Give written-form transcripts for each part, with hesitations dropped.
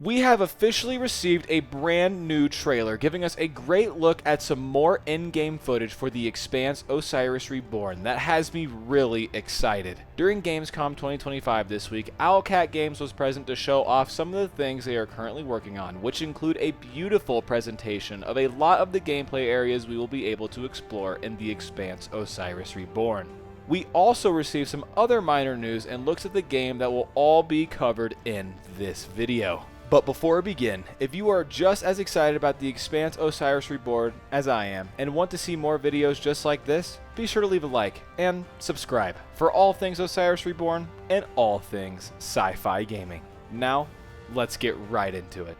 We have officially received a brand new trailer, giving us a great look at some more in-game footage for the Expanse Osiris Reborn that has me really excited. During Gamescom 2025 this week, Owlcat Games was present to show off some of the things they are currently working on, which include a beautiful presentation of a lot of the gameplay areas we will be able to explore in the Expanse Osiris Reborn. We also received some other minor news and looks at the game that will all be covered in this video. But before we begin, if you are just as excited about the Expanse Osiris Reborn as I am, and want to see more videos just like this, be sure to leave a like and subscribe for all things Osiris Reborn and all things sci-fi gaming. Now, let's get right into it.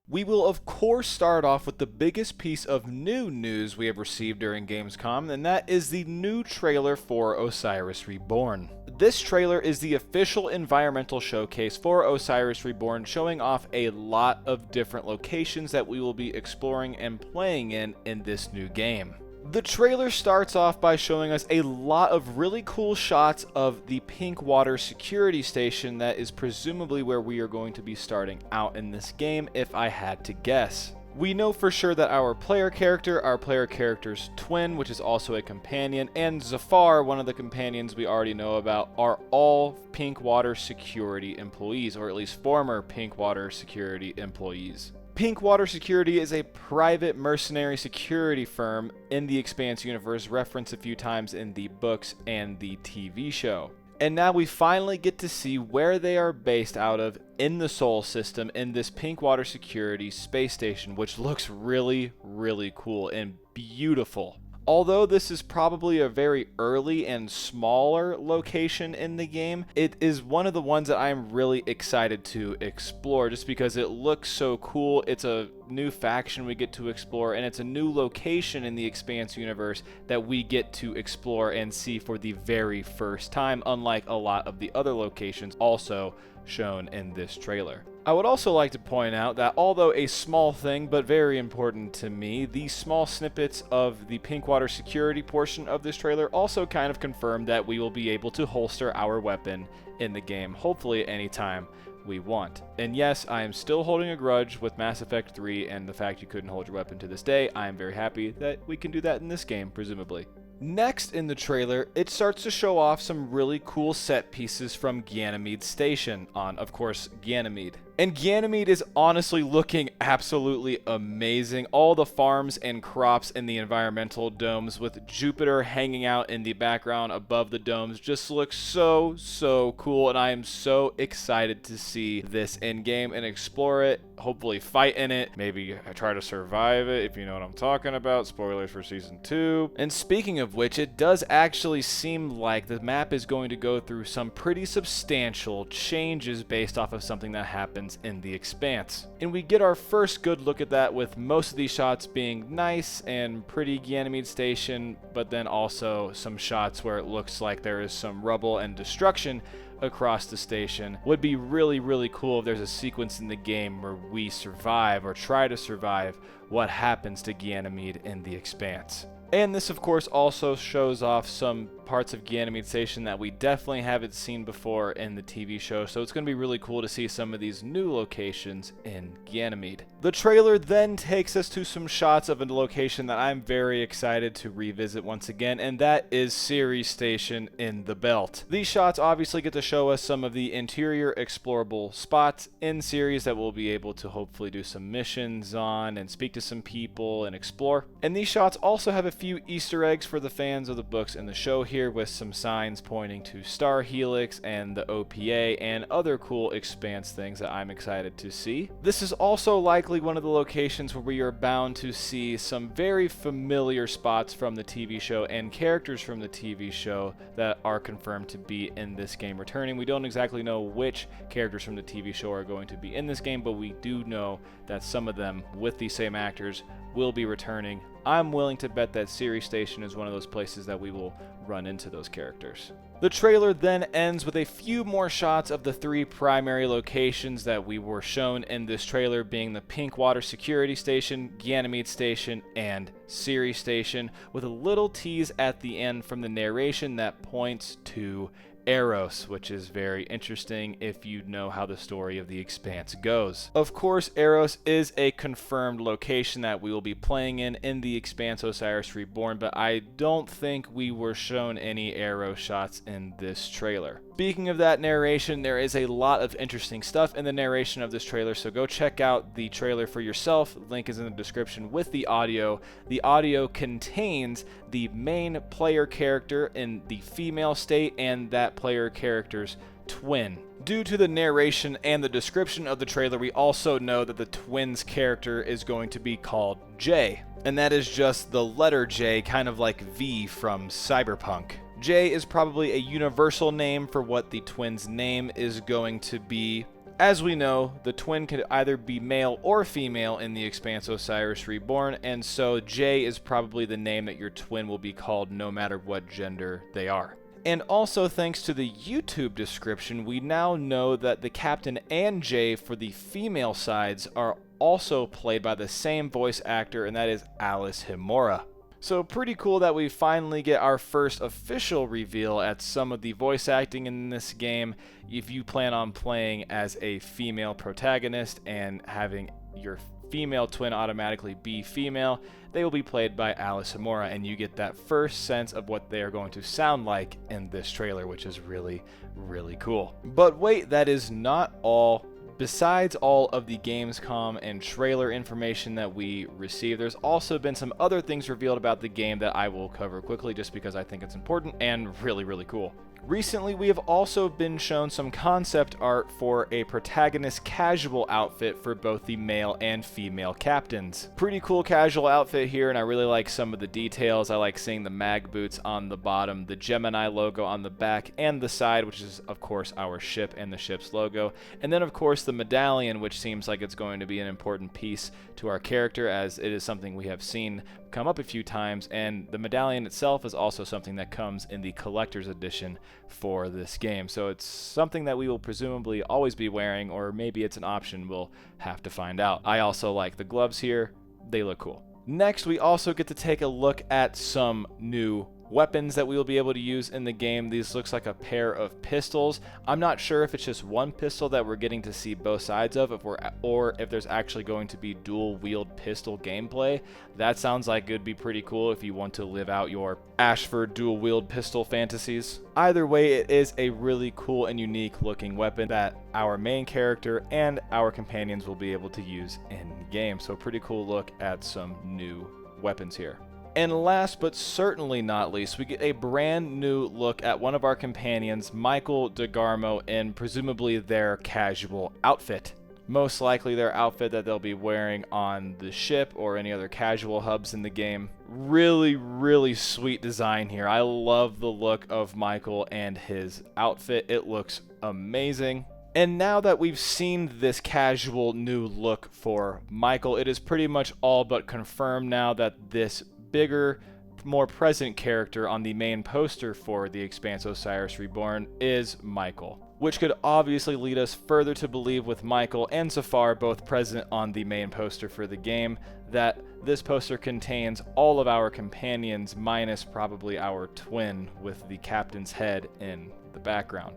We will of course start off with the biggest piece of new news we have received during Gamescom, and that is the new trailer for Osiris Reborn. This trailer is the official environmental showcase for Osiris Reborn, showing off a lot of different locations that we will be exploring and playing in this new game. The trailer starts off by showing us a lot of really cool shots of the Pink Water security station that is presumably where we are going to be starting out in this game, if I had to guess. We know for sure that our player character's twin, which is also a companion, and Zafar, one of the companions we already know about, are all Pink Water security employees, or at least former Pink Water security employees. Pink Water Security is a private mercenary security firm in the Expanse universe, referenced a few times in the books and the TV show. And now we finally get to see where they are based out of in the Sol system in this Pink Water Security space station, which looks really, really cool and beautiful. Although this is probably a very early and smaller location in the game, it is one of the ones that I'm really excited to explore just because it looks so cool. It's a new faction we get to explore, and it's a new location in the Expanse universe that we get to explore and see for the very first time, unlike a lot of the other locations also shown in this trailer. I would also like to point out that although a small thing but very important to me, these small snippets of the Pink Water security portion of this trailer also kind of confirm that we will be able to holster our weapon in the game, hopefully anytime we want. And yes, I am still holding a grudge with Mass Effect 3 and the fact you couldn't hold your weapon to this day. I am very happy that we can do that in this game, presumably. Next in the trailer, it starts to show off some really cool set pieces from Ganymede Station on, of course, Ganymede. And Ganymede is honestly looking absolutely amazing. All the farms and crops in the environmental domes with Jupiter hanging out in the background above the domes just looks so cool, and I am so excited to see this in-game and explore it, hopefully fight in it, maybe try to survive it, if you know what I'm talking about. Spoilers for Season 2. And speaking of which, it does actually seem like the map is going to go through some pretty substantial changes based off of something that happens in the Expanse. And we get our first good look at that, with most of these shots being nice and pretty Ganymede Station, but then also some shots where it looks like there is some rubble and destruction across the station. Would be really cool if there's a sequence in the game where we survive or try to survive what happens to Ganymede in the Expanse. And this of course also shows off some parts of Ganymede Station that we definitely haven't seen before in the TV show, so it's going to be really cool to see some of these new locations in Ganymede. The trailer then takes us to some shots of a location that I'm very excited to revisit once again, and that is Ceres Station in the Belt. These shots obviously get to show us some of the interior explorable spots in Ceres that we'll be able to hopefully do some missions on and speak to some people and explore. And these shots also have a few Easter eggs for the fans of the books and the show here, with some signs pointing to Star Helix and the OPA and other cool Expanse things that I'm excited to see. This is also likely one of the locations where we are bound to see some very familiar spots from the TV show and characters from the TV show that are confirmed to be in this game returning. We don't exactly know which characters from the TV show are going to be in this game, but we do know that some of them with these same actors will be returning. I'm willing to bet that Ceres Station is one of those places that we will run into those characters. The trailer then ends with a few more shots of the three primary locations that we were shown in this trailer, being the Pink Water Security Station, Ganymede Station, and Ceres Station, with a little tease at the end from the narration that points to Eros, which is very interesting if you know how the story of the Expanse goes. Of course, Eros is a confirmed location that we will be playing in the Expanse Osiris Reborn, but I don't think we were shown any Eros shots in this trailer. Speaking of that narration, there is a lot of interesting stuff in the narration of this trailer, so go check out the trailer for yourself. Link is in the description with the audio. The audio contains the main player character in the female state and that player character's twin. Due to the narration and the description of the trailer, we also know that the twin's character is going to be called J, and that is just the letter J, kind of like V from Cyberpunk. J is probably a universal name for what the twin's name is going to be. As we know, the twin could either be male or female in the Expanse Osiris Reborn, and so J is probably the name that your twin will be called no matter what gender they are. And also, thanks to the YouTube description, we now know that the Captain and J for the female sides are also played by the same voice actor, and that is Alice Himura. So pretty cool that we finally get our first official reveal at some of the voice acting in this game. If you plan on playing as a female protagonist and having your female twin automatically be female, they will be played by Alice Himura, and you get that first sense of what they are going to sound like in this trailer, which is really, really cool. But wait, that is not all. Besides all of the Gamescom and trailer information that we received, there's also been some other things revealed about the game that I will cover quickly just because I think it's important and really, really cool. Recently, we have also been shown some concept art for a protagonist casual outfit for both the male and female captains. Pretty cool casual outfit here, and I really like some of the details. I like seeing the mag boots on the bottom, the Gemini logo on the back and the side, which is, of course, our ship and the ship's logo. And then, of course, the medallion, which seems like it's going to be an important piece to our character, as it is something we have seen come up a few times, and the medallion itself is also something that comes in the collector's edition for this game. So it's something that we will presumably always be wearing, or maybe it's an option, we'll have to find out. I also like the gloves here, they look cool. Next, we also get to take a look at some new weapons that we will be able to use in the game. These looks like a pair of pistols. I'm not sure if it's just one pistol that we're getting to see both sides of, or if there's actually going to be dual wield pistol gameplay. That sounds like it would be pretty cool if you want to live out your Ashford dual wield pistol fantasies. Either way, it is a really cool and unique looking weapon that our main character and our companions will be able to use in game. So pretty cool look at some new weapons here. And last but certainly not least, we get a brand new look at one of our companions, Michael DeGarmo, in presumably their casual outfit. Most likely their outfit that they'll be wearing on the ship or any other casual hubs in the game. Really, really sweet design here. I love the look of Michael and his outfit. It looks amazing. And now that we've seen this casual new look for Michael, it is pretty much all but confirmed now that this bigger, more present character on the main poster for the Expanse Osiris Reborn is Michael, which could obviously lead us further to believe with Michael and Zafar both present on the main poster for the game that this poster contains all of our companions minus probably our twin with the captain's head in the background.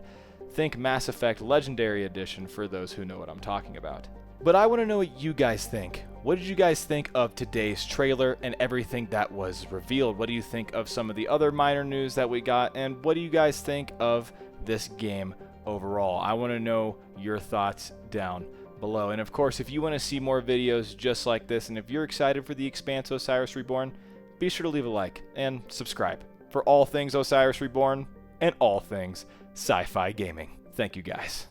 Think Mass Effect Legendary Edition for those who know what I'm talking about. But I want to know what you guys think. What did you guys think of today's trailer and everything that was revealed? What do you think of some of the other minor news that we got? And what do you guys think of this game overall? I want to know your thoughts down below. And of course, if you want to see more videos just like this, and if you're excited for the Expanse Osiris Reborn, be sure to leave a like and subscribe for all things Osiris Reborn and all things sci-fi gaming. Thank you guys.